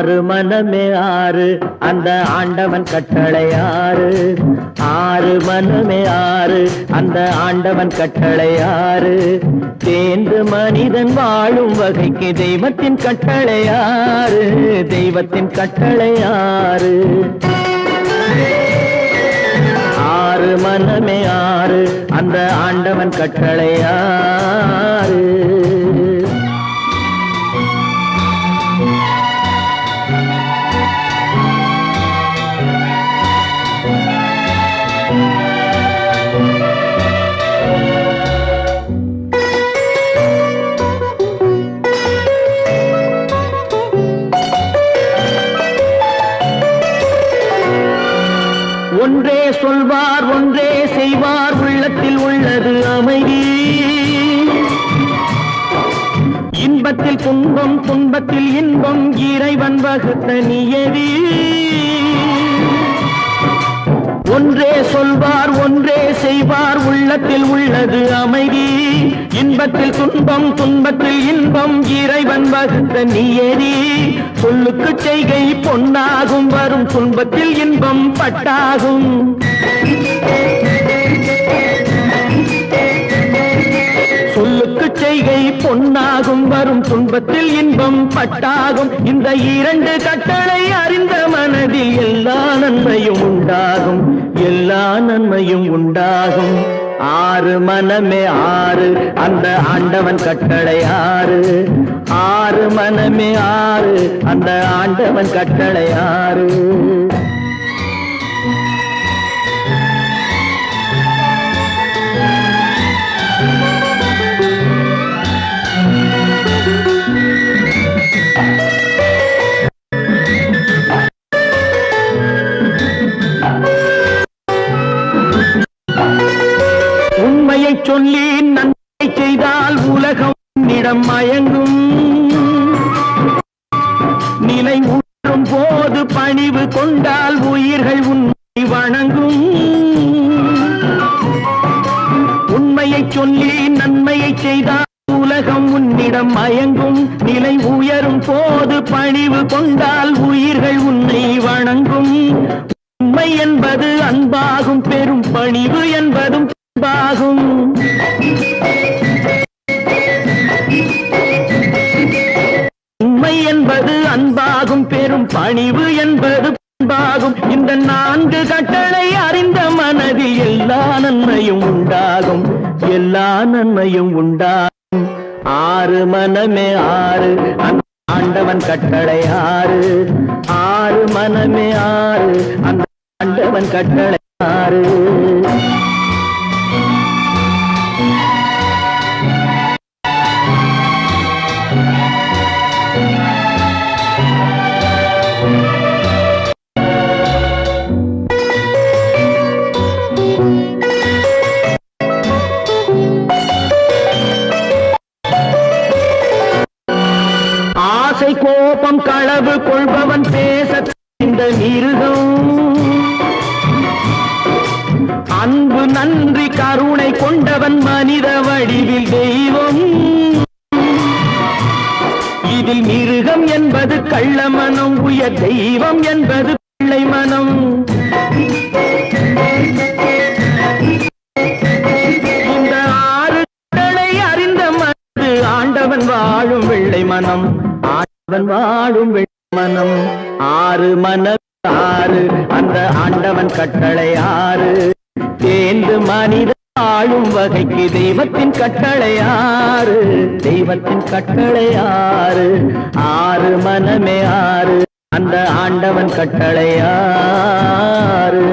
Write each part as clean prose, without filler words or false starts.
ஆறு மனமே ஆறு அந்த ஆண்டவன் கட்டளை ஆறு. ஆறு மனமே ஆறு அந்த ஆண்டவன் கட்டளை ஆறு. தேர்ந்து மனிதன் வாழும் வகைக்கு தெய்வத்தின் கட்டளை ஆறு. தெய்வத்தின் கட்டளை ஆறு. ஆறு மனமே ஆறு அந்த ஆண்டவன் கட்டளை ஆறு. ஒன்றே சொல்வார் ஒன்றே செய்வார் உள்ளத்தில் உள்ளது அமைதி. இன்பத்தில் துன்பம் துன்பத்தில் இன்பம் இறைவன் வகுத்த நியதி. ஒன்றே சொல்வார் ஒன்றே செய்வார் உள்ளத்தில் உள்ளது அமைதி. இன்பத்தில் துன்பம் துன்பத்தில் இன்பம் இறைவன் வகுத்த நியதி. சொல்லுக்கு செய்கை பொன்னாகும் வரும் துன்பத்தில் இன்பம் பட்டாகும். சொல்லுக்கு செய்கை பொன்னாகும் வரும் துன்பத்தில் இன்பம் பட்டாகும். இந்த இரண்டு கட்டளை அறிந்த மனதில் எல்லா நன்மையும் உண்டாகும். எல்லா நன்மையும் உண்டாகும். ஆறு மனமே ஆறு அந்த ஆண்டவன் கட்டளை ஆறு. ஆறு மனமே ஆறு அந்த ஆண்டவன் கட்டளை ஆறு. சொல்லி நன்மை செய்தால் உலகம் உன்னிடம் மயங்கும். நிலை உணரும் போது பணிவு கொண்டால் உயிர்கள் உன்னை வணங்கும். உண்மையை சொல்லி நன்மையை செய்தால் உலகம் உன்னிடம் மயங்கும். நிலை உயரும் போது பணிவு கொண்டால் உயிர்கள் உன்னை வணங்கும். உண்மை என்பது அன்பாகும் பெரும் பணிவு என்பதும் அன்பாகும். உண்மை என்பது அன்பாகும் பெரும் பணிவு என்பது அன்பாகும். இந்த நான்கு கட்டளை அறிந்த மனதில் எல்லா நன்மையும் உண்டாகும். எல்லா நன்மையும் உண்டாகும். ஆறு மனமே ஆறு அந்த ஆண்டவன் கட்டளை ஆறு. ஆறு மனமே ஆறு அந்த ஆண்டவன் கட்டளை ஆறு. கோபம் களவு கொள்பவன் பேச இந்த மிருகம். அன்பு நன்றி கருணை கொண்டவன் மனித வடிவில் தெய்வம். இதில் மிருகம் என்பது கள்ள மனம். உயர் தெய்வம் என்பது பிள்ளை மனம். இந்த ஆறு கடலை அறிந்த மனது ஆண்டவன் வாழும் வெள்ளை மனம். ஆண்டவன் வாழும் மனம். ஆறு மனம் ஆறு அந்த ஆண்டவன் கட்டளை ஆறு. தேர்ந்து மனித வாழும் வகைக்கு தெய்வத்தின் கட்டளை ஆறு. தெய்வத்தின் கட்டளை ஆறு. ஆறு மனமே ஆறு அந்த ஆண்டவன் கட்டளை ஆறு.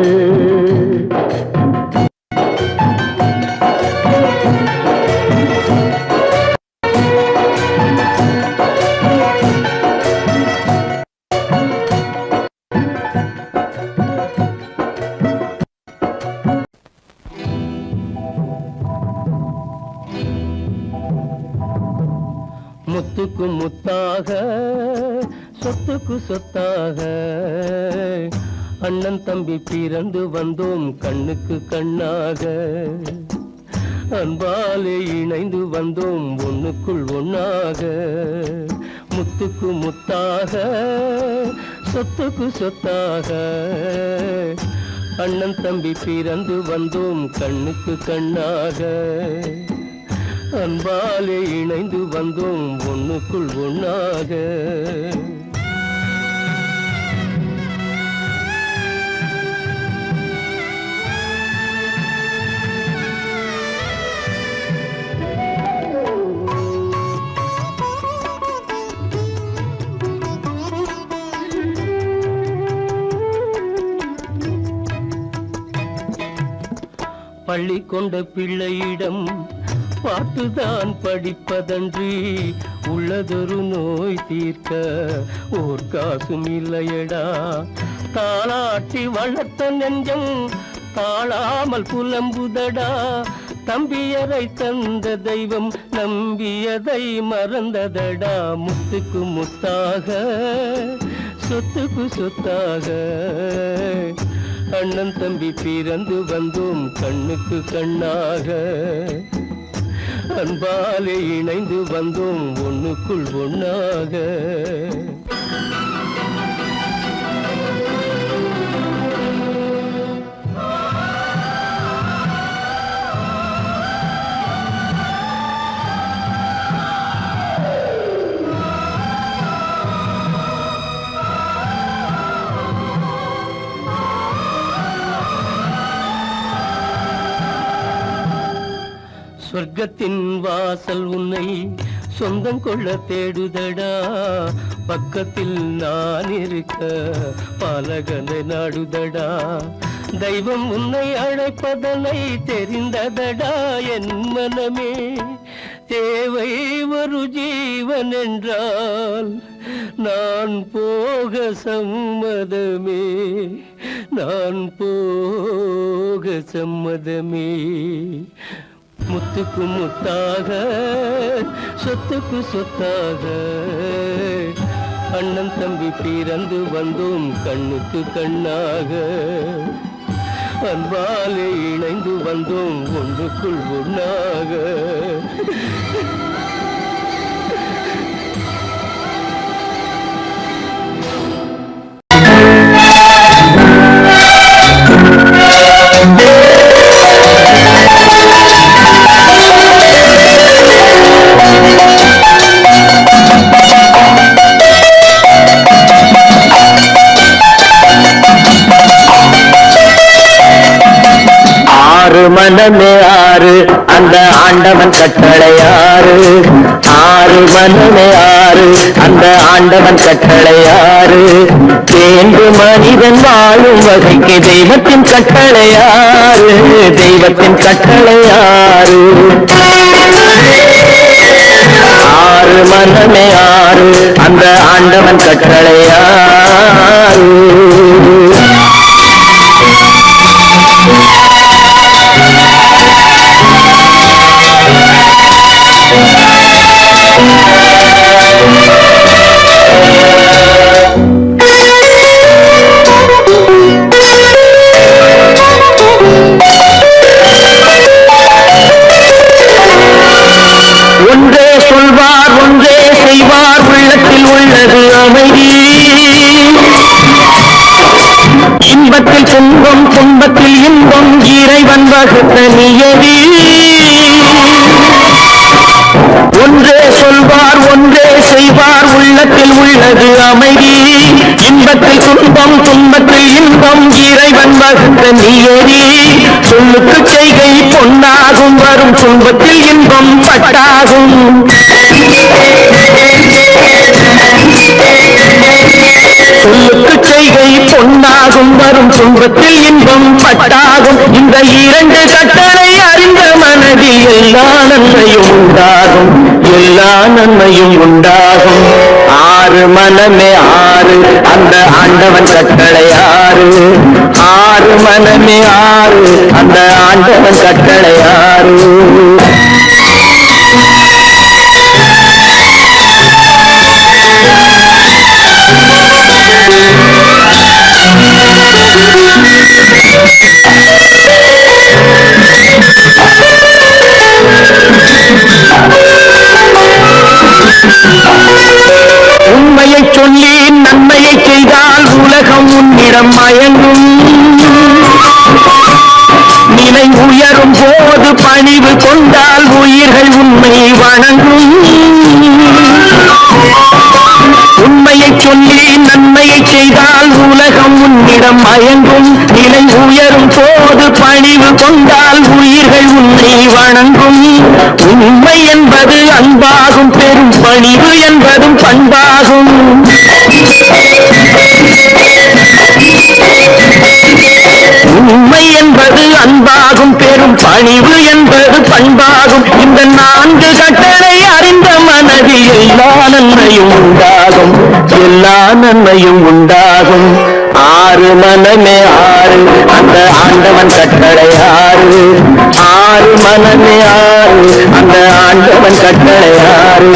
முத்துக்கு முத்தாக சொத்துக்கு சொத்தாக அண்ணன் தம்பி பிறந்து வந்தோம் கண்ணுக்கு கண்ணாக. அன்பாலே இணைந்து வந்தோம் ஒண்ணுக்குள் ஒண்ணாக. முத்துக்கு முத்தாக சொத்துக்கு சொத்தாக அண்ணன் தம்பி பிறந்து வந்தோம் கண்ணுக்கு கண்ணாக அன்பாலே இணைந்து வந்தோம் ஒண்ணுக்குள் ஒண்ணாக பள்ளி கொண்ட பிள்ளையிடம் பாட்டுதான் படிப்பதன்றி உள்ளதொரு நோய் தீர்க்க ஓர் காசும் இல்லையடா தாளாட்டி வளர்த்த நெஞ்சம் தாழாமல் புலம்புதடா தம்பியரை தந்த தெய்வம் நம்பியதை மறந்ததடா முத்துக்கு முத்தாக சொத்துக்கு சொத்தாக அண்ணன் தம்பி பிறந்து வந்தோம் கண்ணுக்கு கண்ணாக அன்பாலே இணைந்து வந்தோம் ஒண்ணுக்குள் ஒண்ணாக சொர்க்கத்தின் வாசல் உன்னை சொந்தம் கொள்ள தேடுதடா பக்கத்தில் நான் இருக்க பாலகனை நாடுதடா தெய்வம் உன்னை அழைப்பதனை தெரிந்ததடா என் மனமே தேவை ஒரு ஜீவன் என்றால் நான் போக சம்மதமே நான் போக சம்மதமே முத்துக்கு முத்தாக சொத்துக்கு சொத்தாக அண்ணன் தம்பி பிறந்து வந்தோம் கண்ணுக்கு கண்ணாக அன்பாலே இணைந்து வந்தோம் ஒன்றுக்குள் ஒண்ணாக மனமே ஆறு அந்த ஆண்டவன் கட்டளையாறு ஆறு மனமே ஆறு அந்த ஆண்டவன் கட்டளையாறு தேர்ந்து மனிதன் வாழும் வகைக்கு தெய்வத்தின் கட்டளையாறு தெய்வத்தின் கட்டளையாறு ஆறு மனமே ஆறு அந்த ஆண்டவன் கட்டளையாறு ஒன்றே சொல்வார் ஒன்றே செய்வார் உள்ளத்தில் உள்ளது அமைதி இன்பத்தில் துன்பம் துன்பத்தில் இன்பம் இறைவன் வகுத்த நியதி ஒன்றே சொல்வார் ஒன்றே செய்வார் உள்ளத்தில் உள்ளது அமைதி இன்பத்தில் துன்பம் துன்பத்தில் இன்பம் இறைவன் வகுத்த நியதி சொல்லுக்கு செய்கை பொன்னாகும் வரும் துன்பத்தில் இன்பம் பட்டாகும் சொல்லுக்கு செய்கை பொன்னாகும் வரும் துன்பத்தில் இன்பம் பட்டாகும் இந்த இரண்டு கட்டளை அறிந்த மனதில் எல்லா நன்மையும் உண்டாகும் எல்லா நன்மையும் உண்டாகும் ஆறு மனமே ஆறு அந்த ஆண்டவன் கட்டளை ஆறு ஆறு மனமே ஆறு அந்த ஆண்டவன் கட்டளை ஆறு உண்மையை சொல்லி நன்மையை செய்தால் உலகம் உன்னிடம் மயங்கும். நிலை உயரும் போது பணிவு கொண்டால் உயிர்கள் உன்னை வணங்கும். உண்மை என்பது அன்பாகும், பெரும் பணிவு என்பதும் பண்பாகும். உண்மை என்பது அன்பாகும், பெரும் பணிவு என்பது பண்பாகும். இந்த 4 கட்டளை அறிந்த மனதில் எல்லா நன்மையும் உண்டாகும், எல்லா நன்மையும் உண்டாகும். 6 மனமே 6, அந்த ஆண்டவன் கட்டளை 6. 6 மனமே 6, அந்த ஆண்டவன் கட்டளை 6.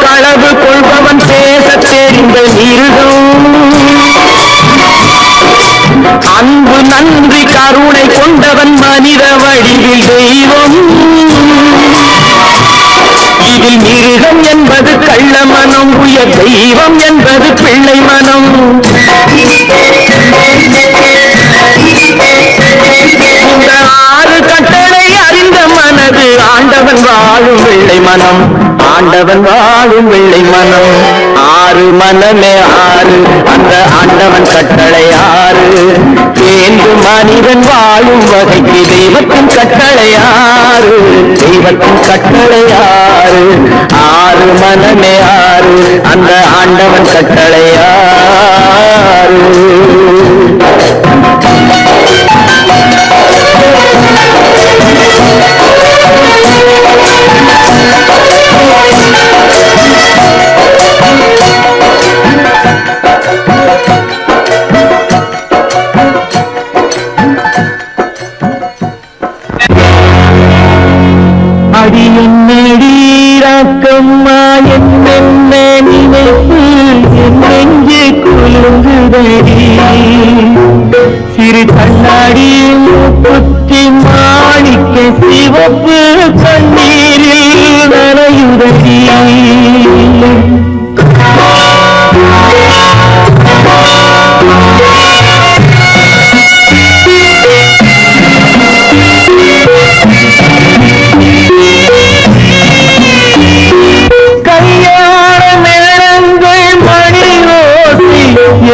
களவு கொள்பவன் பேச தெரிந்த மிருகம். அன்பு நன்றி கருணை கொண்டவன் மனித வடிவில் தெய்வம். இதில் மிருகம் என்பது கள்ள மனம், உயர் தெய்வம் என்பது பிள்ளை மனம். இந்த 6 கட்டளை அறிந்த மனது ஆண்டவன் வாழும் வெள்ளை மனம், ஆண்டவன் வாழும் வெள்ளை மனம். 6 மனமே 6, அந்த ஆண்டவன் கட்டளை 6. தேர்ந்து மனிதன் வாழும் வகைக்கு தெய்வத்தின் கட்டளை 6, தெய்வத்தின் கட்டளை 6. 6 மனமே 6, அந்த ஆண்டவன் கட்டளை 6. அடி என்னடி ராக்கம்மா என்னென்ன நினைப்பு என் நெஞ்சு குலுங்குதடி. சிறு கண்ணாடி மூக்குத்தி மாணிக்க சிவப்பு கண்ணீரில் நனையுதடி.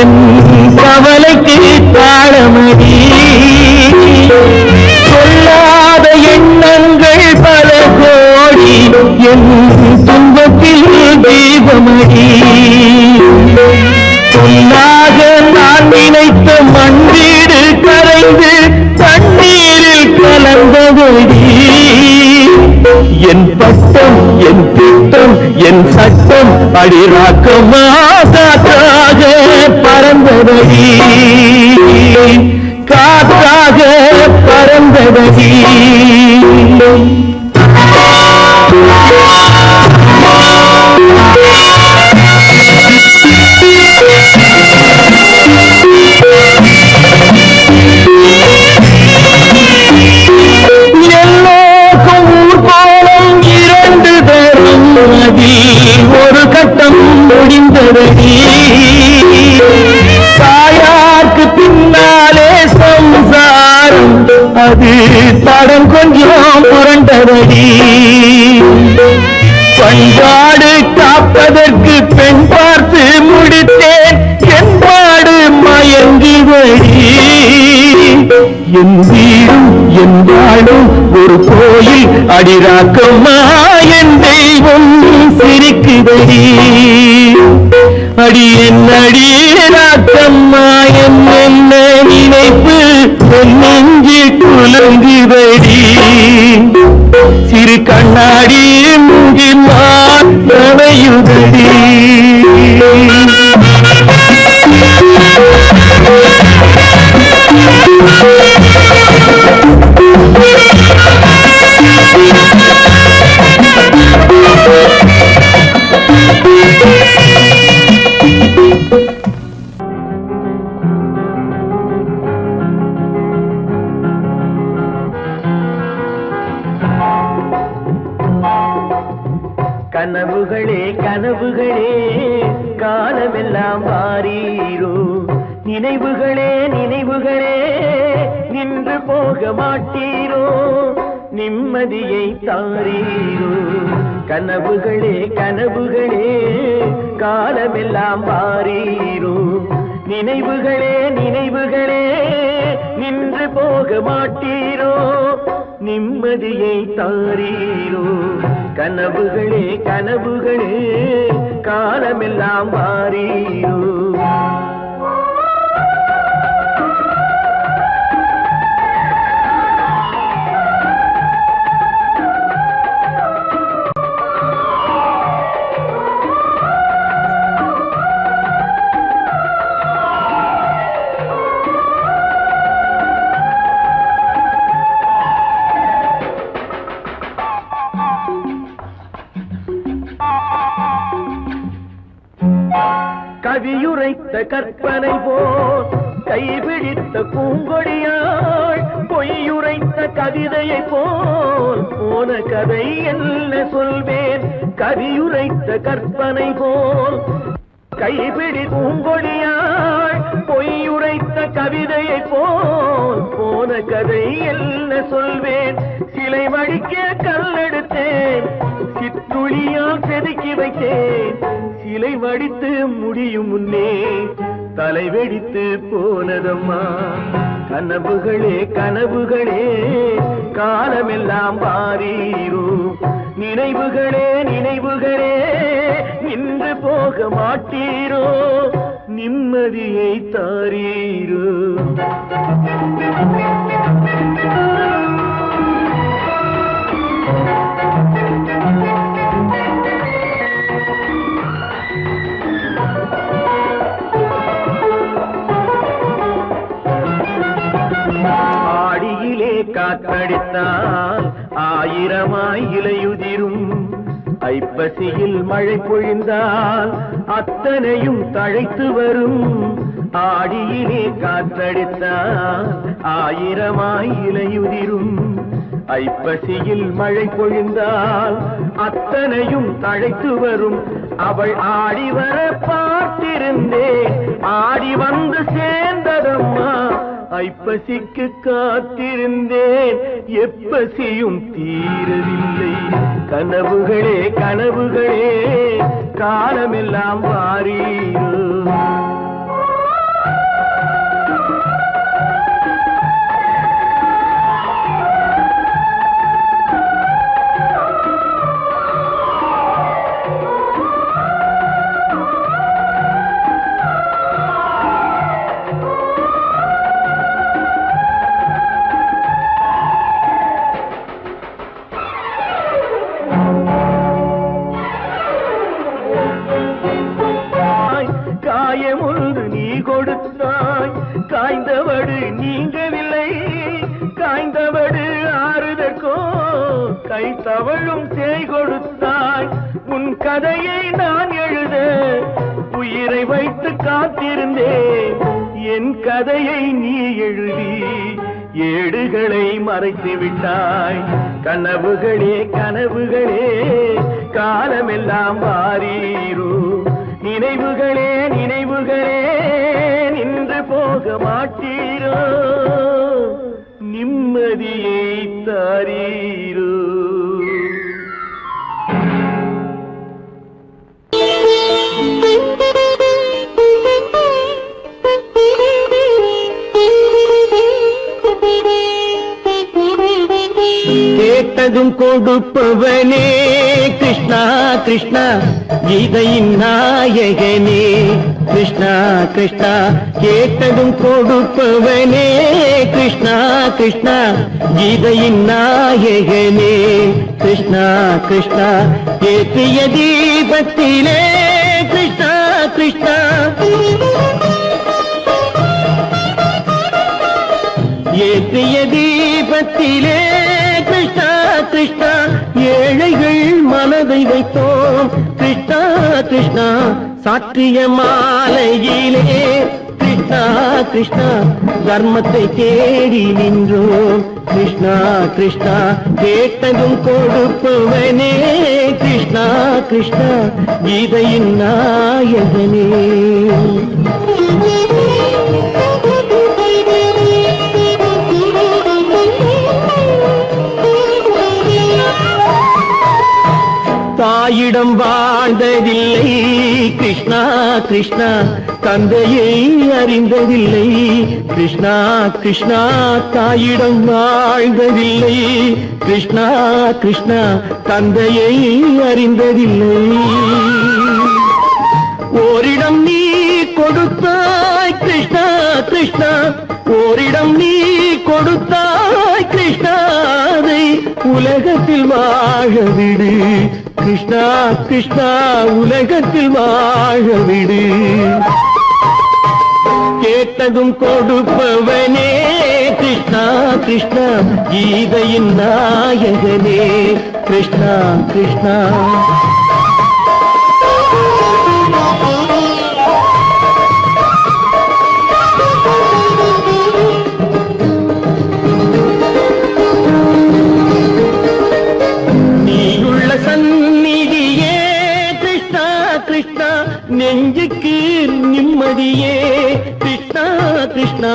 என் கவலைக்கு தாளமடி. சொல்லாத எண்ணங்கள் பல கோடி என் துன்பத்தில் தீபமடி. சொல்லாக நான் நினைத்த மண்ணீடு கரைந்து தண்ணீரில் கலந்தபடி. என் பட்டம் என் திட்டம் என் சட்டம் அடிராக்கமா காற்றாக பறந்தபடி, காற்றாக பறந்தபடி. ஒரு கட்டம் முடிந்ததடி. தாயார்க்கு பின்னாலே சம்சாரம், அது தடம் கொஞ்சம் புரண்டதடி. பண்பாடு காப்பதற்கு பெண் பார்த்து முடித்தேன், என்பாடு மயங்குதடி. என் வீடும் என் வாழும் ஒரு கோயில் அடிராக்கம்மா என் தெய்வம் சிரிக்குதடி. அடி என் அடிராக்கம்மா என்ன நினைப்பு என் நெஞ்சு குலுங்குதடி. சிறு கண்ணாடி மூங்கில் நனையுதடி. கனவுகளே கனவுகளே காலமெல்லாம் வாரீரோ நினைவுகளே நினைவுகளே நின்று போக மாட்டீரோ நிம்மதியை தாரீரோ கனவுகளே கனவுகளே காலமெல்லாம் வாரீரோ நினைவுகளே நினைவுகளே நின்று போக மாட்டீரோ நிம்மதியை தாரீரோ கனவுகளே கனவுகளே காலமெல்லாம் வாரீரோ கவியுரைத்த கற்பனை போல் கைபிடித்த பூங்கொடியாள் பொய்யுரைத்த கவிதையை போல் போன கதை என்ன சொல்வேன் கவியுரைத்த கற்பனை போல் கைபிடி பூங்கொடியாள் பொய்யுரைத்த கவிதையை போல் போன கதை என்ன சொல்வேன் சிலை வடிக்க கல்லெடுத்தேன் சிற்றுளியால் செதுக்கி வைத்தேன் சிலை வடித்து முடியும் முன்னே தலை வெடித்து போனதம்மா கனவுகளே கனவுகளே காலமெல்லாம் வாரீரோ நினைவுகளே நினைவுகளே நின்று போக மாட்டீரோ நிம்மதியை தாரீரோ காற்றடித்தால் ஆயிரமாய் இலையுதிரும் ஐப்பசியில் மழை பொழிந்தால் அத்தனையும் தழைத்து வரும் ஆடியிலே காற்றடித்தால் ஆயிரமாய் இலையுதிரும் ஐப்பசியில் மழை பொழிந்தால் அத்தனையும் தழைத்து வரும் அவள் ஆடி வர பார்த்திருந்தேன் ஆடி வந்து சேர்ந்ததம்மா ஐப்பசிக்கு காத்திருந்தேன் எப்பசியும் தீரவில்லை கனவுகளே கனவுகளே காலமெல்லாம் வாரீரோ காயமுண்டு நீ கொடுத்தாய் காய்ந்தவடு நீங்கவில்லை காய்ந்தவடு ஆறுதற்கோ கை தவழும் சேய் கொடுத்தாய் உன் கதையை நான் எழுத உயிரை வைத்து காத்திருந்தேன் என் கதையை நீ எழுதி ஏடுகளை மறைத்து விட்டாய் கனவுகளே கனவுகளே காலமெல்லாம் வாரீரோ நினைவுகளே நினைவுகளே நின்று போக மாட்டீரோ நிம்மதியை தாரீரோ கேட்டதும் கொடுப்பவனே கிருஷ்ணா கிருஷ்ணா கீதையின் நாயகனே கிருஷ்ணா கிருஷ்ணா கேட்டதும் கொடுப்பவனே கிருஷ்ணா கிருஷ்ணா கீதையின் நாயகனே கிருஷ்ணா கிருஷ்ணா ஏற்றிய தீபத்திலே கிருஷ்ணா கிருஷ்ணா ஏற்றிய தீபத்திலே கிருஷ்ணா கிருஷ்ணா ஏழைகள் மனதை வைத்தோம் கிருஷ்ணா கிருஷ்ணா சாற்றிய மாலையிலே கிருஷ்ணா கிருஷ்ணா கிருஷ்ணா தர்மத்தை தேடி நின்றோம் கிருஷ்ணா கிருஷ்ணா கேட்டதும் கொடுப்பவனே கிருஷ்ணா கிருஷ்ணா கீதையின் நாயகனே தாயிடம் வாழ்ந்ததில்லை கிருஷ்ணா கிருஷ்ணா தந்தையை அறிந்ததில்லை கிருஷ்ணா கிருஷ்ணா தாயிடம் வாழ்ந்ததில்லை கிருஷ்ணா கிருஷ்ணா தந்தையை அறிந்ததில்லை ஓரிடம் நீ கொடுத்தாய் கிருஷ்ணா கிருஷ்ணா ஓரிடம் நீ கொடுத்தாய் கிருஷ்ணா அதை உலகத்தில் வாழ விடு கிருஷ்ணா கிருஷ்ணா உலகத்தில் வாழ விடு கேட்டதும் கொடுப்பவனே கிருஷ்ணா கிருஷ்ணா கீதையின் நாயகனே கிருஷ்ணா கிருஷ்ணா நெஞ்சுக்கு நிம்மதியே கிருஷ்ணா கிருஷ்ணா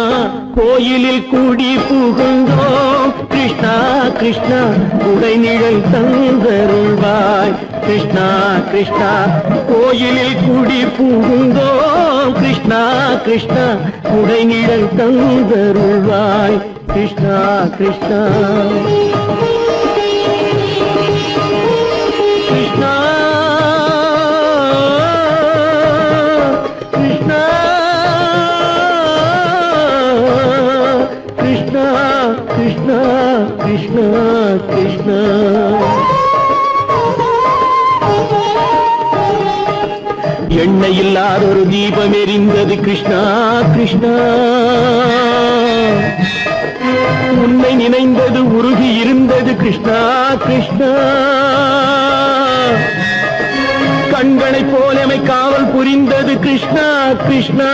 கோயிலில் கூடி புகுந்தோம் கிருஷ்ணா கிருஷ்ணா உடைநிழல் தந்தருள்வாய் கிருஷ்ணா கிருஷ்ணா கோயிலில் கூடி புகுந்தோம் கிருஷ்ணா கிருஷ்ணா உடைநிழல் தந்தருள்வாய் கிருஷ்ணா கிருஷ்ணா கிருஷ்ணா கிருஷ்ணா கிருஷ்ணா கிருஷ்ணா எண்ணெய் இல்லாத ஒரு தீபம் எரிந்தது கிருஷ்ணா கிருஷ்ணா உன்னை நினைந்தது உருகி இருந்தது கிருஷ்ணா கிருஷ்ணா கண்களை போலமை காவல் புரிந்தது கிருஷ்ணா கிருஷ்ணா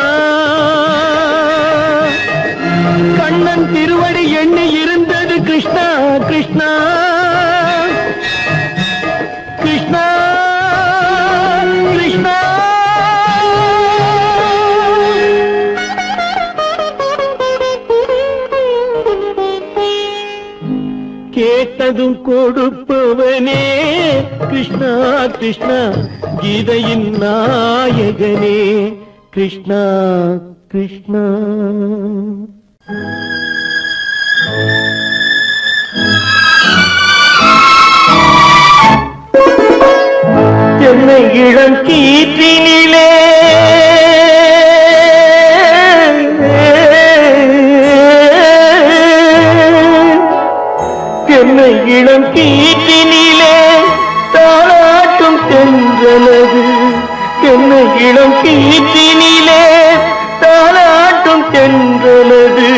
கண்ணன் திருவடி எண்ணி இருந்தது கிருஷ்ணா கிருஷ்ணா கிருஷ்ணா கிருஷ்ணா கேட்டதும் கொடுப்பவனே கிருஷ்ணா கிருஷ்ணா கீதையின் நாயகனே கிருஷ்ணா கிருஷ்ணா என்னை இளம் கீற்றினிலே என்னை இளம் கீற்றினிலே தாளாட்டும் தென்றலது என்னை இளம் கீற்றினிலே தாளாட்டும் தென்றலது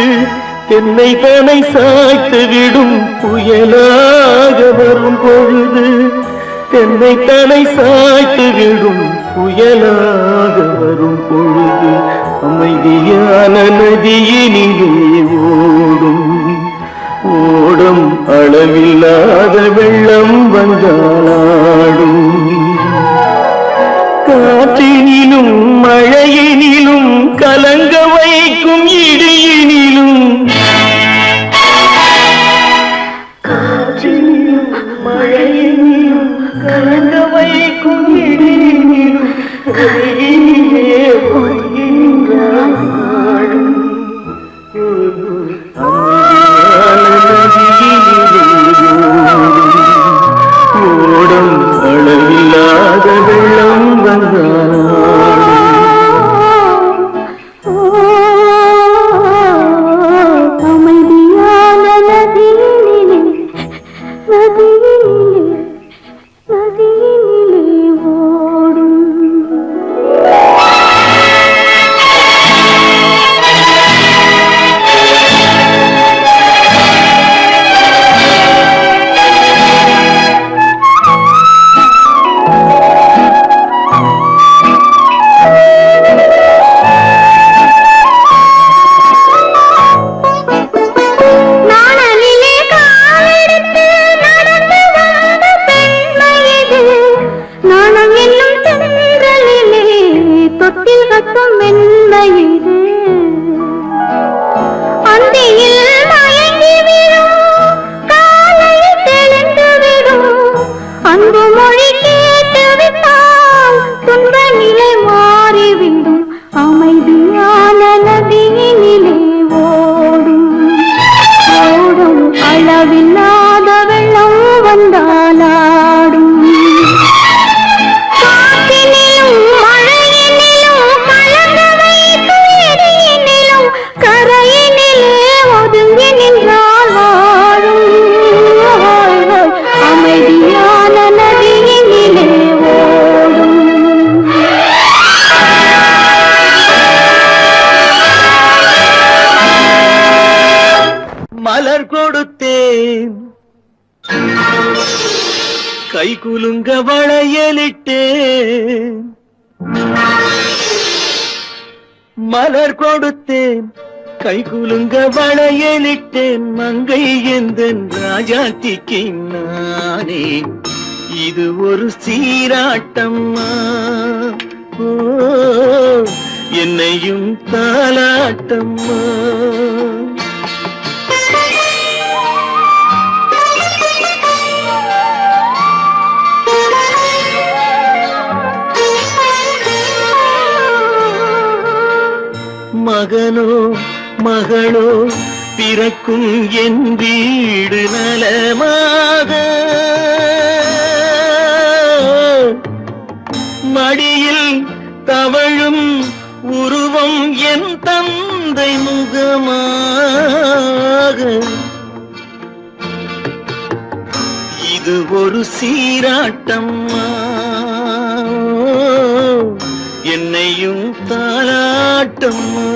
என்னை தனை சாய்த்து விடும் புயலாக வரும் பொழுது என்னை தலை சாய்த்து விடும் புயலாக வரும் பொழுது அமைதியான நதியினிலே ஓடும் ஓடும் அளவில்லாத வெள்ளம் வந்தாடும் காற்றினிலும் மழையினிலும் கலங்க வைக்கும் இடியினிலும் காற்றினிலும் மழையினிலும் கலங்க வைக்கும் இடியினிலும் கையிலே பொய்கின்றான் ஓடும் மலர் கொடுத்தேன் கை குலுங்க வளையலிட்டேன் மலர் கொடுத்தேன் கை குலுங்க வளையலிட்டேன் மங்கை எந்தன் ராஜாத்திக்கு நானே இது ஒரு சீராட்டம்மா ஓ என்னையும் தாலாட்டம்மா மகனோ மகளோ பிறக்கும் என் வீடு நலமாக மடியில் தவழும் உருவம் என் தந்தை முகமாக இது ஒரு சீராட்டம்மா என்னையும் தாலாட்டம்மா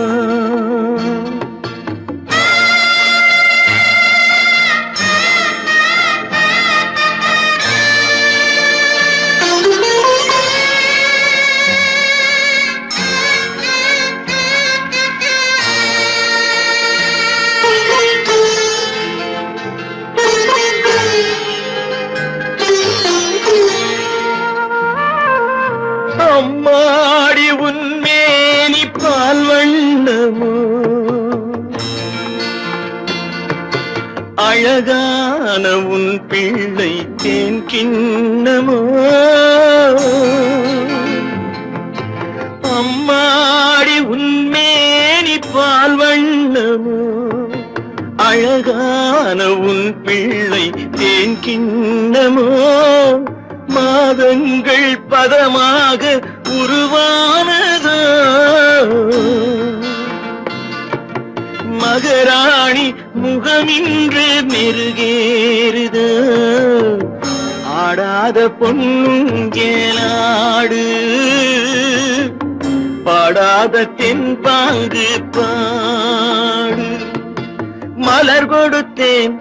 அம்மாடி உன்மேனி பால் வண்ணமோ அழகான உன் பிள்ளை தேன் கிண்ணமோ அம்மாடி உன்மேனி பால் வண்ணமோ அழகான உன் பிள்ளை தேன் கிண்ணமோ மாதங்கள் பதமாக உருவானதோ மகராணி முகமின்று மெருகேறுதோ ஆடாத பொன்னுங்கேலாடு பாடாத தென்பாங்கு பாடு மலர் கொடுத்தேன்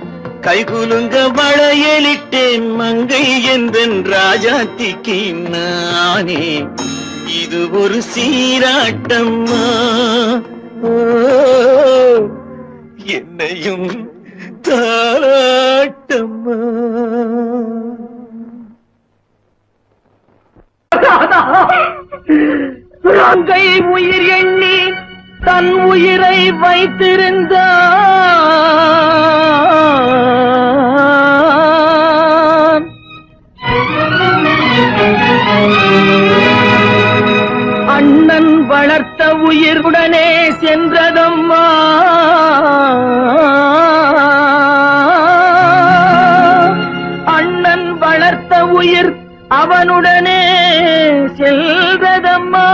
கைகுலுங்க வளையலிட்டேன் மங்கை எந்தன் ராஜாத்திக்கு நானே இது ஒரு சீராட்டம்மா ஓ என்னையும் தாராட்டம்மா மங்கை உயிர் எண்ணி தன் உயிரை வைத்திருந்தான் அண்ணன் வளர்த்த உயிருடனே சென்றதம்மா அண்ணன் வளர்த்த உயிர் அவனுடனே செல்வதம்மா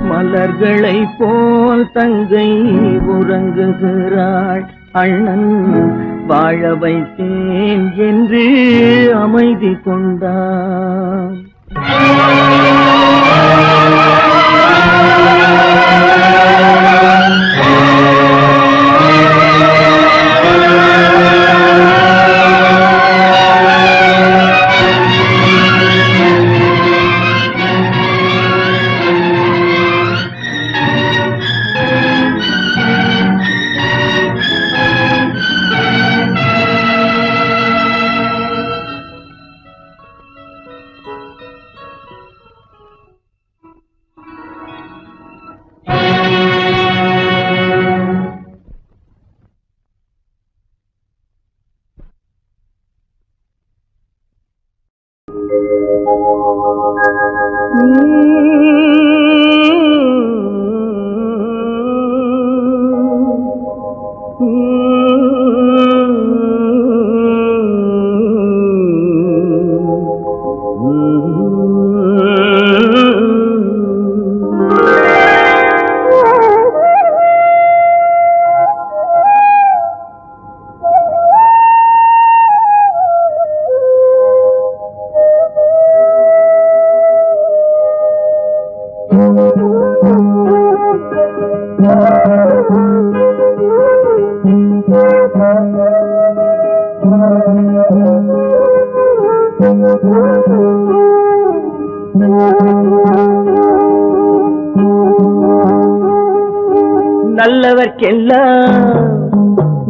மலர்களை போல் தங்கை உறங்குகிறாள் அண்ணன் வாழ வைத்தேன் என்று அமைதி கொண்டான்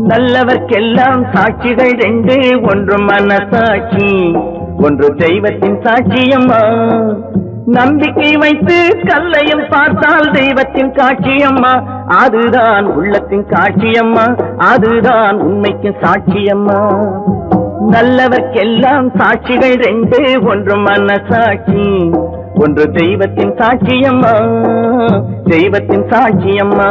நல்லவர்க்கெல்லாம் சாட்சிகள் ரெண்டு, ஒன்று மனசாட்சி, ஒன்று தெய்வத்தின் சாட்சியம்மா. நம்பிக்கை வைத்து கல்லையும் பார்த்தால் தெய்வத்தின் காட்சியம்மா, அதுதான் உள்ளத்தின் காட்சியம்மா, அதுதான் உண்மைக்கு சாட்சியம்மா. நல்லவர்க்கெல்லாம் சாட்சிகள் ரெண்டு, ஒன்று மனசாட்சி, ஒன்று தெய்வத்தின் சாட்சியம்மா, தெய்வத்தின் சாட்சியம்மா.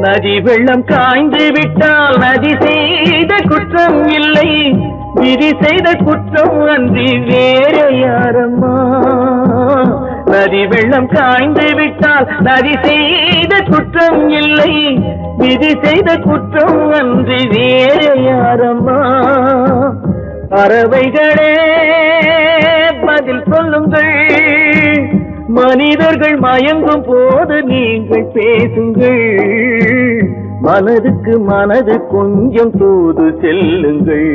நதி வெள்ளம் காய்ந்து விட்டால் நதி செய்த குற்றம் இல்லை, விதி செய்த குற்றம் அன்றி வேற யாரம்மா. நதி வெள்ளம் காய்ந்து விட்டால் நதி செய்த குற்றம் இல்லை, விதி செய்த குற்றம் அன்றி வேற யாரம்மா. பறவைகளே பதில் சொல்லுங்கள், மனிதர்கள் மயங்கும் போது நீங்கள் பேசுங்கள், மனதுக்கு மனது கொஞ்சம் தூது செல்லுங்கள்.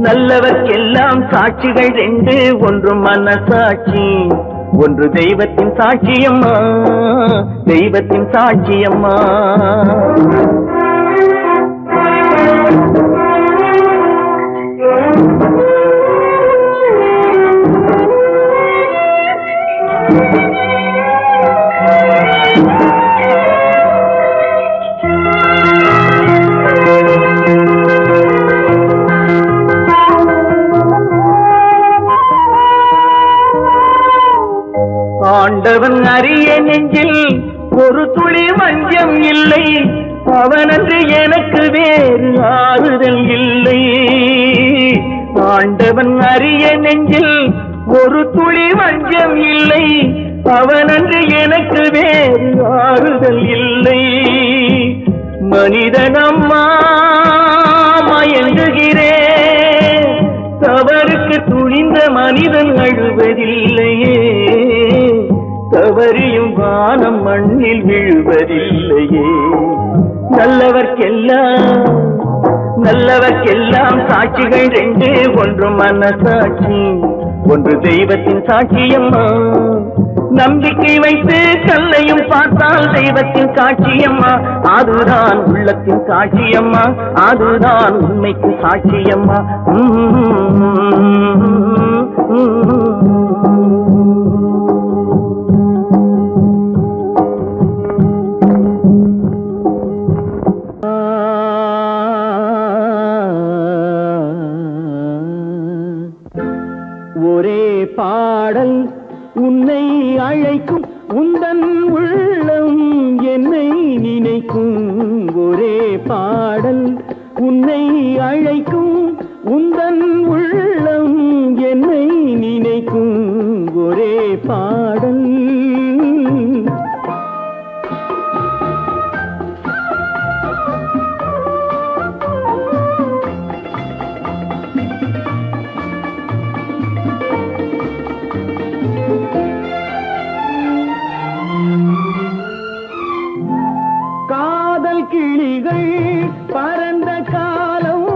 நல்லவர்க்கெல்லாம் சாட்சிகள் ரெண்டு, ஒன்று மனசாட்சி, ஒன்று தெய்வத்தின் சாட்சியம்மா, தெய்வத்தின் சாட்சியம்மா. ஆண்டவன் அறிய நெஞ்சில் ஒரு துளி வஞ்சம் இல்லை, அவனன்று எனக்கு வேறு ஆறுதல் இல்லை. ஆண்டவன் அறிய நெஞ்சில் ஒரு துளி வஞ்சம் இல்லை, அவனன்று எனக்கு வேறு ஆறுதல் இல்லை. மனிதனம்மா மயங்குகிறேன், தவறுக்கு துணிந்த மனிதன் அழுவதில்லையே, தவறியும் வானம் மண்ணில் விழுவதில்லையே. நல்லவர்க்கெல்லாம் சாட்சிகள் ரெண்டு, ஒன்று மனசாட்சி, ஒன்று தெய்வத்தின் சாட்சியம்மா. நம்பிக்கை வைத்து கல்லையும் பார்த்தால் தெய்வத்தின் காட்சியம்மா, அதுதான் உள்ளத்தின் காட்சியம்மா, அதுதான் உண்மைக்கு சாட்சியம்மா. ஒரே பாடல் உன்னை அழைக்கும், உந்தன் உள்ளம் என்னை நினைக்கும். ஒரே பாடல் உன்னை அழைக்கும், உந்தன் உள்ளம் என்னை நினைக்கும். ஒரே பாடல் கிளிகள் பறந்த காலம்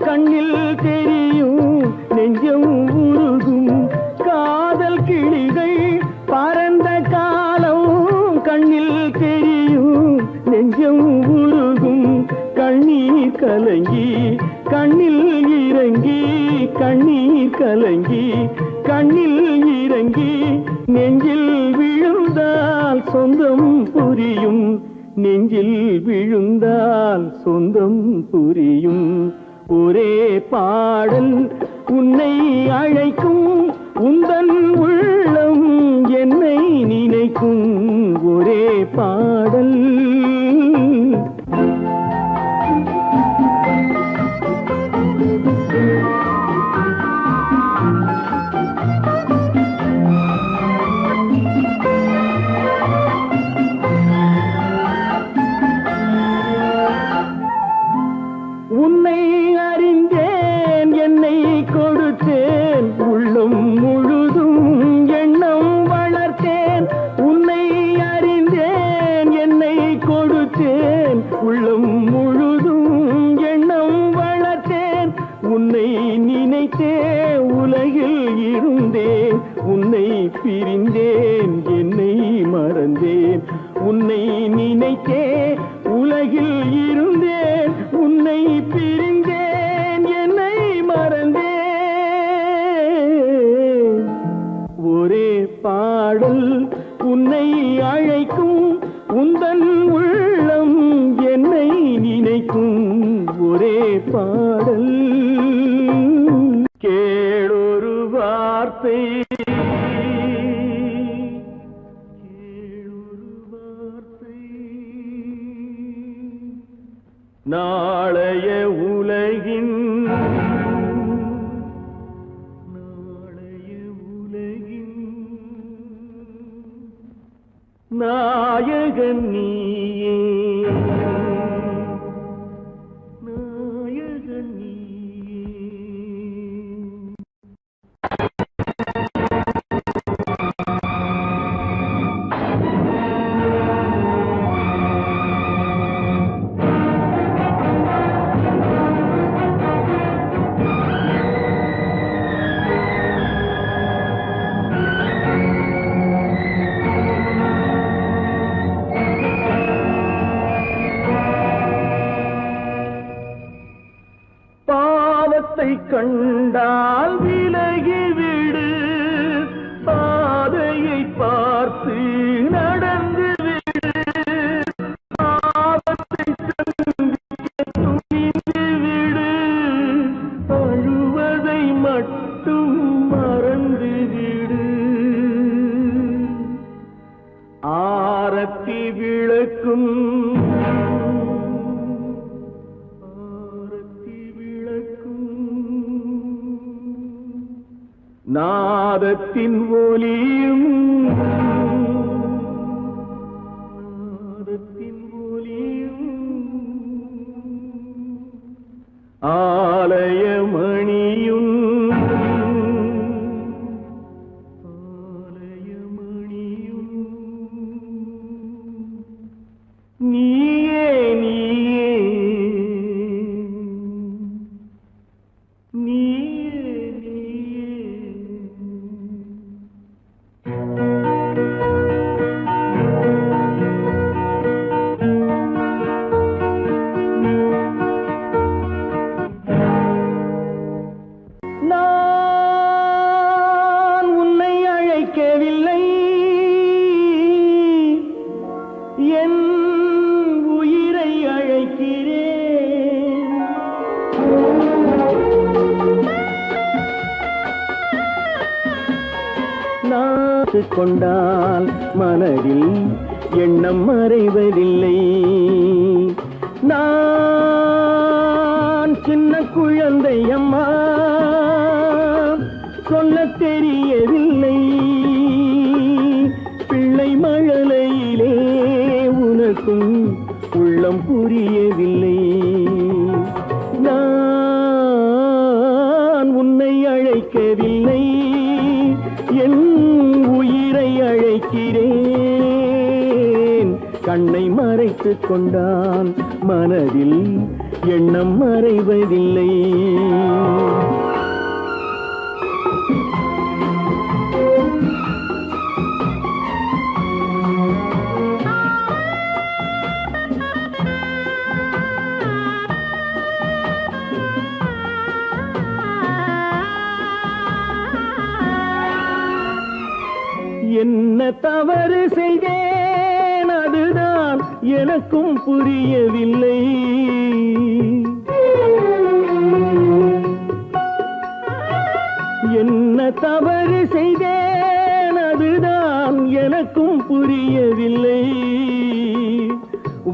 கண்ணில் தெரியும், நெஞ்சம் உருகும். காதல் கிளிகள் பறந்த காலம் கண்ணில் தெரியும், நெஞ்சம் உருகும். கண்ணீர் கலங்கி கண்ணில் இறங்கி, கண்ணீர் கலங்கி கண்ணில் இறங்கி, நெஞ்சில் விழுந்தால் சொந்தம் புரியும், நெஞ்சில் விழுந்தால் சொந்தம் புரியும். ஒரே பாடல் உன்னை அழைக்கும், உந்தன் உள்ளம் நினைந்தேன் என்னை மறந்தேன் உன்னை நினைத்தே உலகில் இருந்தேன் உன்னை பிரிந்தேன் என்னை மறந்தேன் ஒரே பாடல் உன்னை அழைக்கும் உந்தன் உள்ளம் என்னை நினைக்கும் ஒரே பாடல் கேளொரு வார்த்தை நாளைய உலகின் நாயகன் நீயே நாயகன் நீயே பாவத்தை கண்டால் விலகிவிடு பாதையை பார்த்து நடந்து விடு பாவத்தை துணிந்து விடு அழுவதை மட்டும் மறந்து விடு ஆரத்தி விளக்கும் நாதத்தின் ஒலியும் ஆலயமணியும் நீயே நீயே நான் உன்னை அழைக்கவில்லை என் உயிரை அழைக்கிறேன் நான் கொண்டால் மனதில் எண்ணம் மறைவதில்லை நான் சின்ன குழந்தை அம்மா சொல்ல தெரியவில்லை பிள்ளை மழலையிலே உனக்கும் உள்ளம் புரியவில்லை நான் உன்னை அழைக்கவில்லை என் உயிரை அழைக்கிறேன் கண்ணை மறைத்துக் கொண்டான் மனதில் எண்ணம் மறைவதில்லை என்ன தவறு செய்தேன் அதுதான் எனக்கும் புரியவில்லை என்ன தவறு செய்தேன் அதுதான் எனக்கும் புரியவில்லை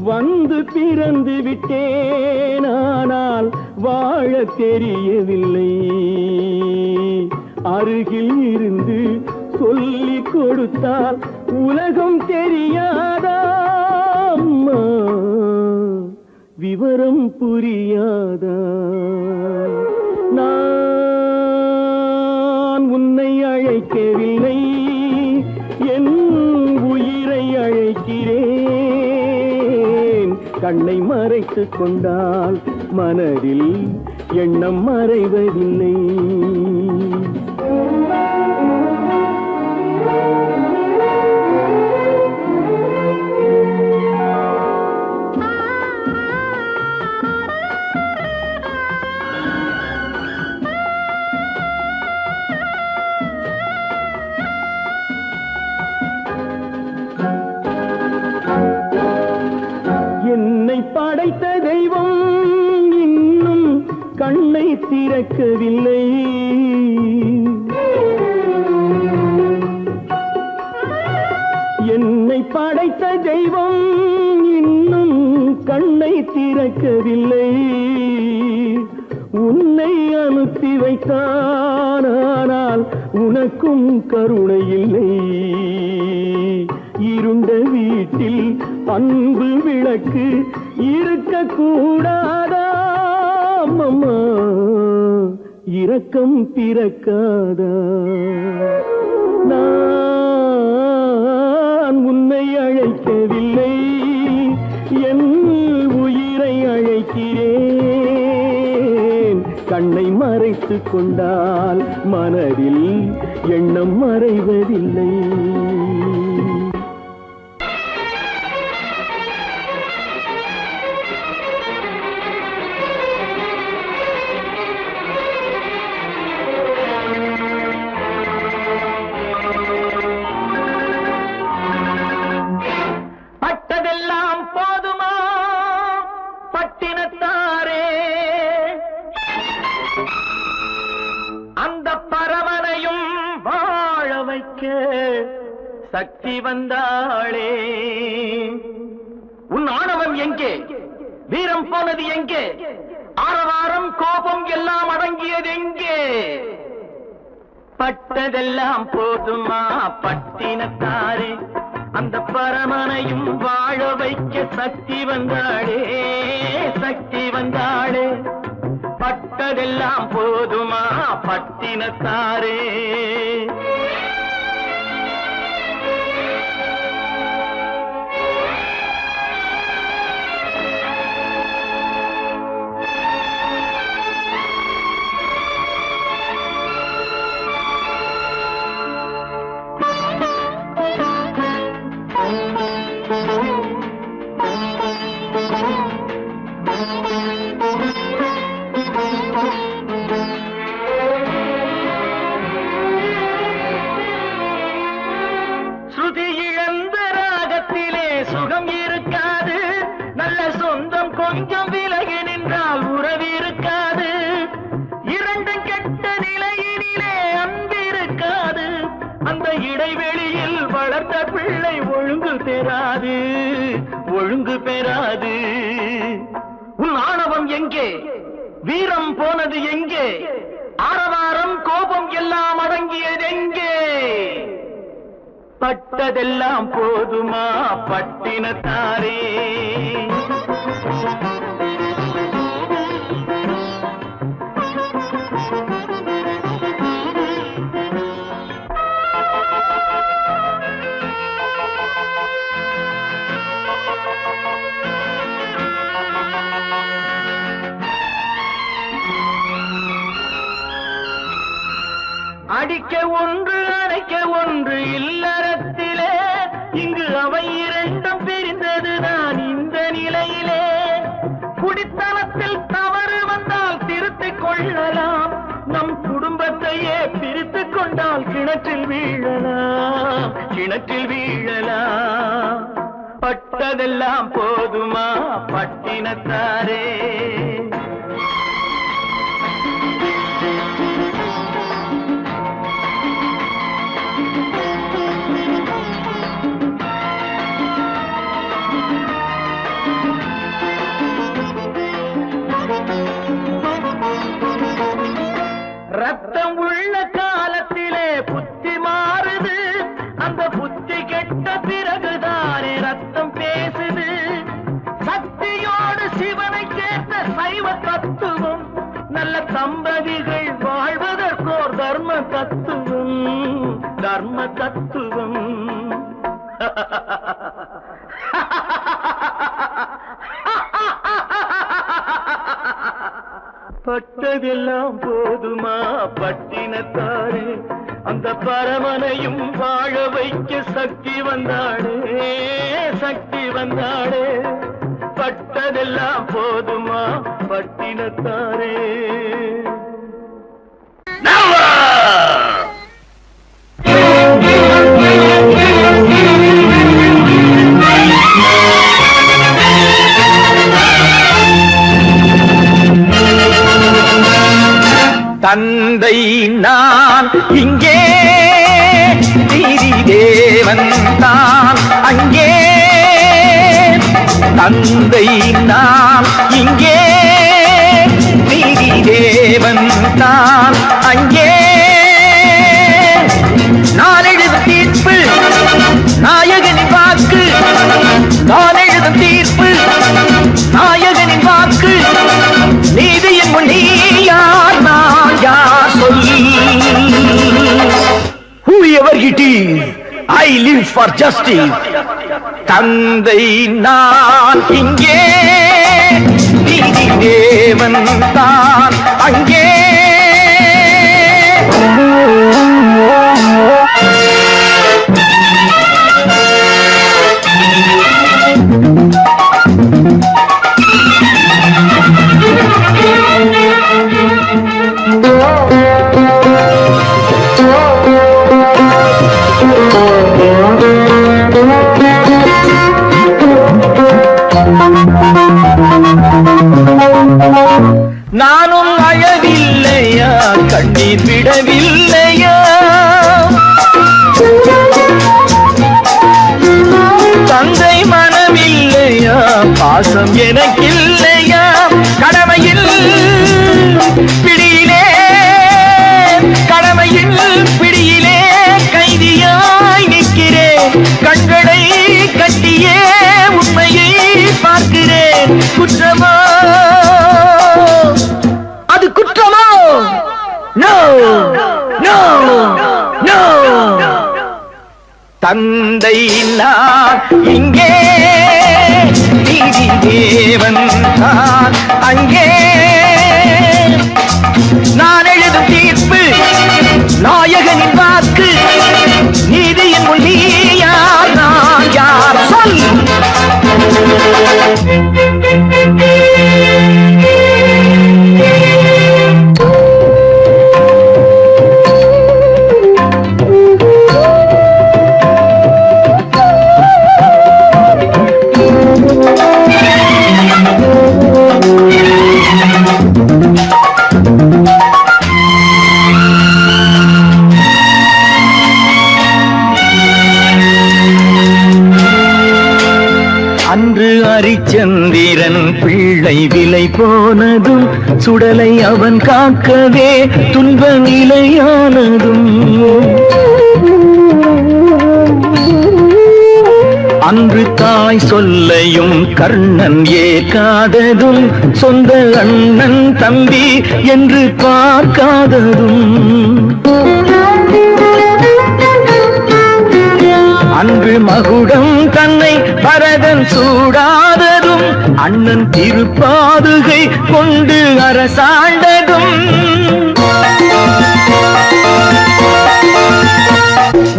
வந்து பிறந்து விட்டேன் ஆனால் வாழ தெரியவில்லை அருகில் இருந்து சொல்லிக் கொடுத்தால் உலகம் தெரியாதா அம்மா விவரம் புரியாதா நான் உன்னை அழைக்கவில்லை என் உயிரை அழைக்கிறேன் கண்ணை மறைத்துக் கொண்டால் மனதில் எண்ணம் மறைவதில்லை கண்ணை திறக்கவில்லை. என்னை படைத்த தெய்வம் இன்னும் கண்ணை திறக்கவில்லை. உன்னை அனுப்பி வைத்தான், ஆனால் உனக்கும் கருணை இல்லை. இருண்ட வீட்டில் அன்பு விளக்கு இருக்க கூடாதா? அம்மா இரக்கம் பிறக்காதா? நான் உன்னை அழைக்கவில்லை, என் உயிரை அழைக்கிறேன். கண்ணை மறைத்துக் கொண்டால் மனதில் எண்ணம் மறைவதில்லை. பட்டதெல்லாம் போதுமா பட்டினத்தாரே? அந்த பரமனையும் வாழ வைக்க சக்தி வந்தாளே. உன் ஆணவம் எங்கே? வீரம் போனது எங்கே? ஆரவாரம் கோபம் எல்லாம் அடங்கியது எங்கே? பட்டதெல்லாம் போதுமா பட்டினத்தாரே? அந்த பரமனையும் வாழ வைக்க சக்தி வந்தாளே, சக்தி வந்தாளே. பட்டதெல்லாம் போதுமா பட்டினத்தாரே? ஸ்ருதி இழந்த ராகத்திலே சுகம் இருக்காது. நல்ல சொந்தம் கொஞ்சம் விலகி நின்றால் உறவு இருக்காது. இரண்டும் கெட்ட நிலையினிலே அன்பு இருக்காது. அந்த இடைவெளியில் வளர்த்த பிள்ளை ஒழுங்கு பெறாது, ஒழுங்கு பெறாது. உன் ஆணவம் எங்கே? வீரம் போனது எங்கே? ஆரவாரம் கோபம் எல்லாம் அடங்கியது எங்கே? பட்டதெல்லாம் போதுமா பட்டினத்தாரே? அடிக்க ஒன்று அணைக்க ஒன்று இல்லறத்திலே. இங்கு அவை இரண்டும் பிரிந்தது நான் இந்த நிலையிலே. குடித்தனத்தில் தவறு வந்தால் திருத்திக் கொள்ளலாம். நம் குடும்பத்தையே பிரித்துக் கொண்டால் கிணற்றில் வீழலாம், கிணற்றில் வீழலாம். பட்டதெல்லாம் போதுமா பட்டினத்தாரே? ரத்தம் உள்ள காலத்திலே புத்தி மாறுது. அந்த புத்தி கெட்ட பிறகுதானே ரத்தம் பேசுது. சக்தியோடு சிவனை கேட்ட சைவ தத்துவம். நல்ல தம்பதிகள் வாழ்வதற்கோர் தர்ம தத்துவம், தர்ம தத்துவம். பட்டதெல்லாம் போதுமா பட்டினத்தாரே? அந்த பரமனையும் வாழ வைக்க சக்தி வந்தாளே, சக்தி வந்தாளே. பட்டதெல்லாம் போதுமா பட்டினத்தாரே? தந்தை நான் இங்கே, நீதி தேவன் தான் அங்கே. தந்தை நான் இங்கே, நீதி தேவன் தான் அங்கே. நான் எழுதும் தீர்ப்பு நாயகனின் வாக்கு, நான் எழுதும் தீர்ப்பு நாயகனின் வாக்கு. நீதியின் முன் நீ யார், நான் யார் சொல். Whoever it is, I live for justice. தந்தை நான் இங்கே, நீதி தேவன் தான் அங்கே. நானும் அழவில்லையா, கண்ணீர் விடவில்லையா, தந்தை மனமில்லையா, பாசம் எனக்கில்லையா. கடமையில் பிடியிலே, கடமையில் பிடியிலே கைதியாய் நிற்கிறேன். கண்களை கட்டியே உண்மையை பார்க்கிறேன். குற்றமா அது குற்றமோ? No no no. தந்தை நான் இங்கே, நீதி தேவன் தான் அங்கே. நான் எழுதும் தீர்ப்பு நாயகனின் வாக்கு. நீதியின் முன் நீ யார், நான் யார் சொல். அன்று அரிச்சந்திரன் பிள்ளை விலை போனதும், சுடலை அவன் காக்கவே துன்ப நிலையானதும். அன்று தாய் சொல்லையும் கர்ணன் ஏற்காததும், சொந்த அண்ணன் தம்பி என்று பார்க்காததும். அன்று மகுடம் தன்னை பரதன் சூடாததும், அண்ணன் திருப்பாதுகை கொண்டு அரசாண்டதும்.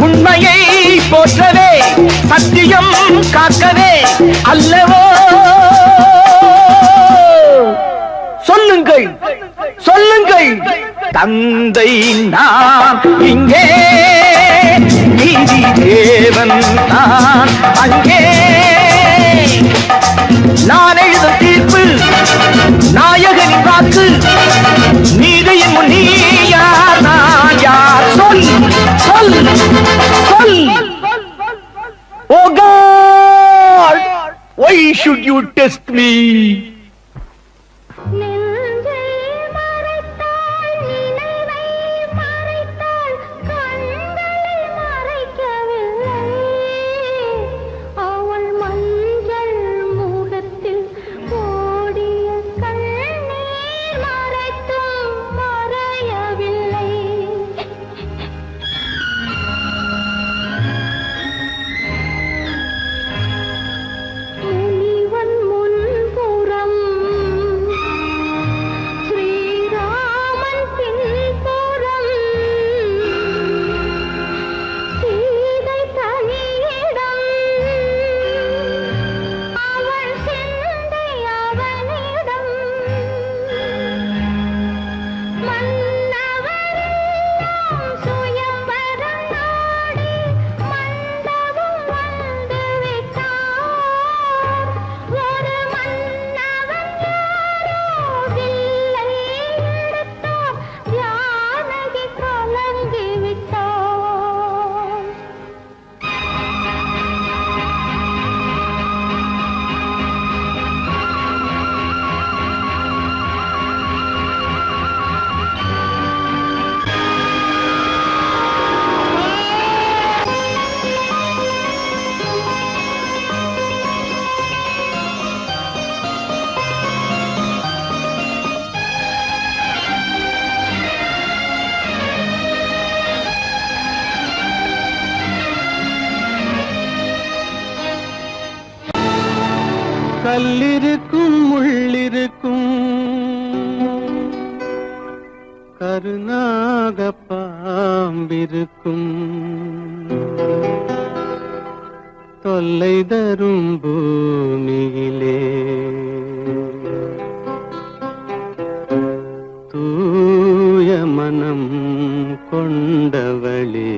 உண்மையை போற்றவே, சத்தியம் காக்கவே அல்லவோ. சொல்லுங்கள் சொல்லுங்கள். தந்தை நான் இங்கே, நீதி தேவன் தான் அங்கே. நான் எழுதும் தீர்ப்பு நாயகனின் வாக்கு. நீதியின் முன் நீ யார், நான் யார் சொல் சொல் சொல். Oh God, why should you test me? முன்புறம் கல்லிருக்கும் முள்ளிருக்கும் கருநாக பாம்பிருக்கும் தொல்லை தரும் பூமியிலே தூய மனம் கொண்டவளே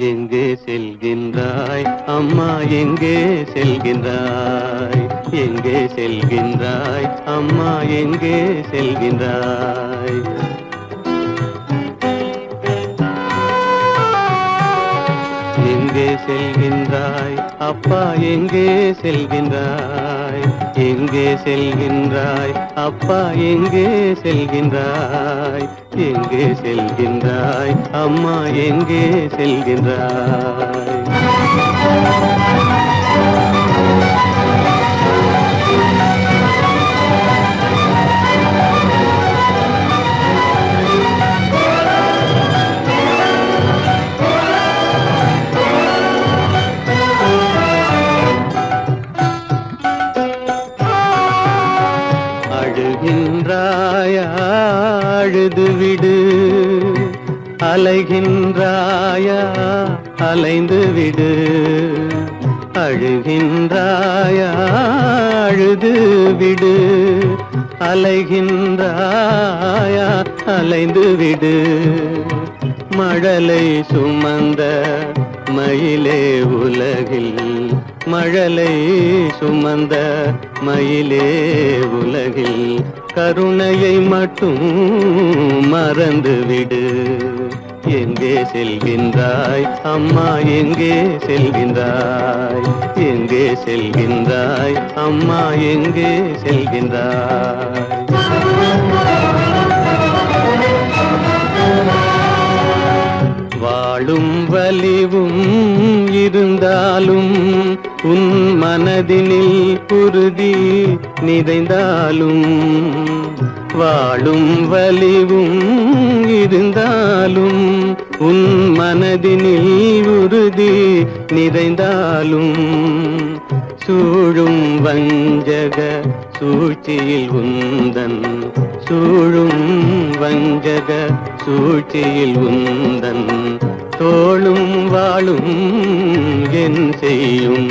எங்கே செல்கின்றாய் அம்மா எங்கே செல்கின்றாய் எங்கே செல்கின்றாய் அம்மா எங்கே செல்கின்றாய் எங்கே செல்கின்றாய் அப்பா எங்கே செல்கின்றாய் எங்கே செல்கின்றாய் அப்பா எங்கே செல்கின்றாய் எங்கே செல்கின்றாய் அம்மா எங்கே செல்கின்றாய் அழுகின்றாயா அழுது விடு அலைகின்றாயா அலைந்து விடு அழுகின்றாயா அழுது விடு அலைகின்றாயா அலைந்து விடு மழலை சுமந்த மயிலே உலகில் மழலை சுமந்த மயிலே உலகில் கருணையை மட்டும் மறந்துவிடு எங்கே செல்கின்றாய் அம்மா எங்கே செல்கின்றாய் எங்கே செல்கின்றாய் அம்மா எங்கே செல்கின்றாய் வாழும் வலிவும் இருந்தாலும் உன் மனதினில் உறுதி நிறைந்தாலும் வாழும் வலிவும் இருந்தாலும் உன் மனதினில் உறுதி நிறைந்தாலும் சூழும் வஞ்சக சூழ்ச்சியில் உந்தன் சூழும் வஞ்சக சூழ்ச்சியில் உந்தன் தோளும் வாழும் என் செய்யும்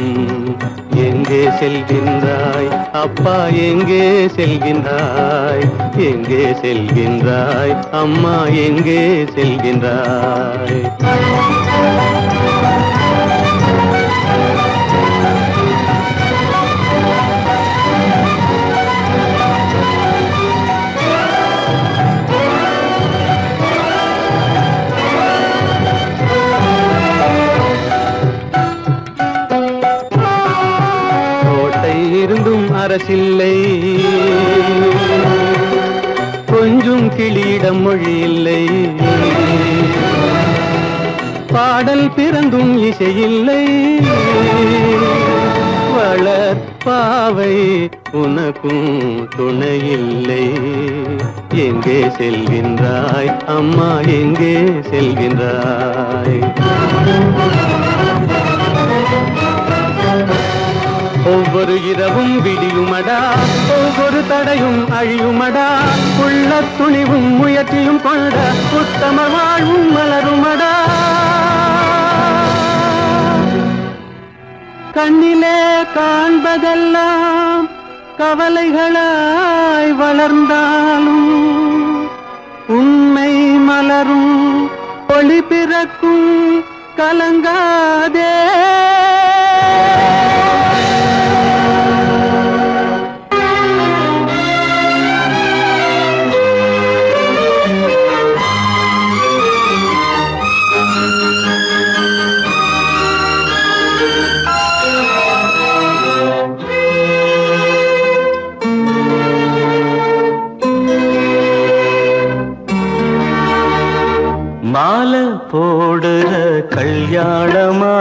எங்கே செல்கின்றாய் அப்பா எங்கே செல்கின்றாய் எங்கே செல்கின்றாய் அம்மா எங்கே செல்கின்றாய் இருந்தும் அரசில்லை கொஞ்சம் கிளியிடம் மொழி இல்லை பாடல் பிறந்தும் இசையில்லை வளர்ப்பாவை உனக்கும் துணையில்லை எங்கே செல்கின்றாய் அம்மா எங்கே செல்கின்றாய் ஒவ்வொரு இரவும் விடியுமடா ஒவ்வொரு தடையும் அழியுமடா உள்ள துணிவும் முயற்சியும் கொண்ட உத்தம வாழ்வும் மலருமடா கண்ணிலே காண்பதெல்லாம் கவலைகளாய் வளர்ந்தாலும் உண்மை மலரும் ஒளி பிறக்கும் கலங்காதே மாலை போடுற கல்யாணமா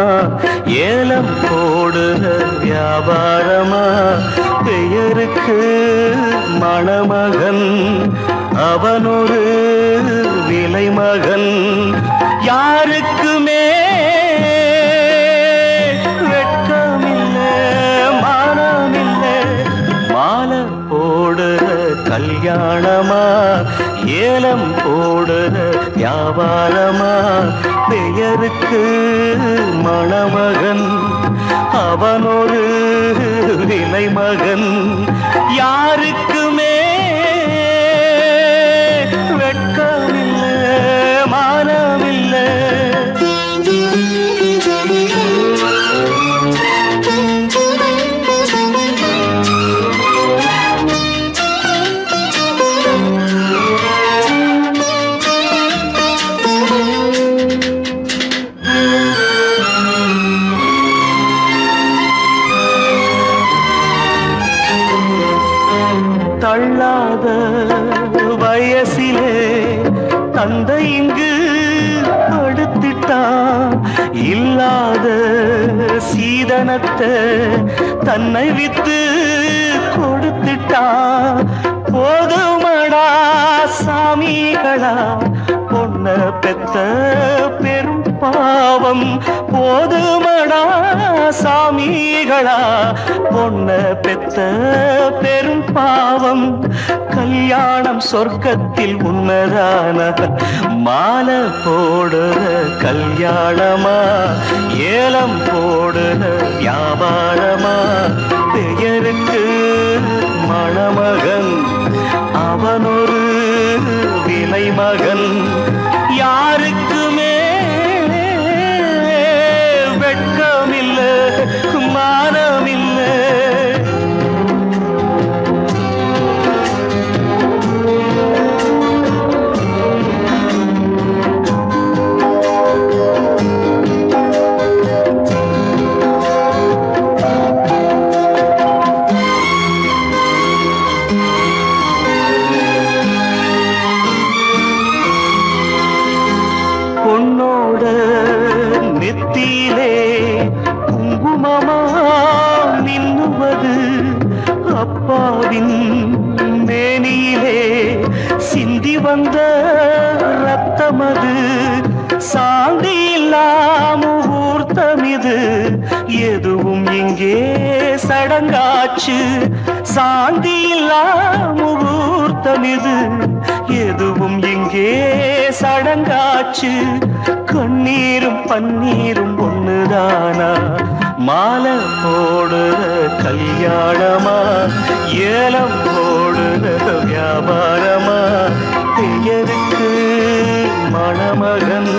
ஏலம் போடுற வியாபாரமா பெயருக்கு மணமகன் அவனொரு விலை மகன் யாருக்குமே கல்யாணமா ஏலம் போடுற வியாபாரமா பெயருக்கு மணமகன் அவனொரு விலை மகன் யாருக்குமே வெட்கமில்லை மானமில்லை தள்ளாத வயசிலே தந்தை இங்கு படுத்திட்டான் இல்லாத சீதனத்தை தன்னை வித்து கொடுத்துட்டான் போதுமடா சாமிகளா பொண்ண பெத்த பெரும் பாவம் போதுமடா சாமிகளா பொண்ண பெத்த பெரும் பாவம் கல்யாணம் சொர்க்கத்தில் உன்னதான மாலை போடுற கல்யாணமா ஏலம் போடுற வியாபாரமா பெயருக்கு மணமகன் அவனொரு விலை மகன் யாருக்குமே வெட்கமில்லை மானமில்லை பொன்னோட நெத்தியிலே குங்குமமா மின்னுவது அப்பாவின் மேனியிலே சிந்தி வந்த ரத்தமது சாந்தி இல்லாம முகூர்த்தமிது எதுவும் இங்கே சடங்காச்சு சாந்தி இல்லாம முகூர்த்தமிது எதுவும் இங்கே சடங்காச்சு கண்ணீரும் பன்னீரும் ஒண்ணுதானா மாலை போடுற கல்யாணமா ஏலம் போடுற வியாபாரமா பெயருக்கு மணமகன்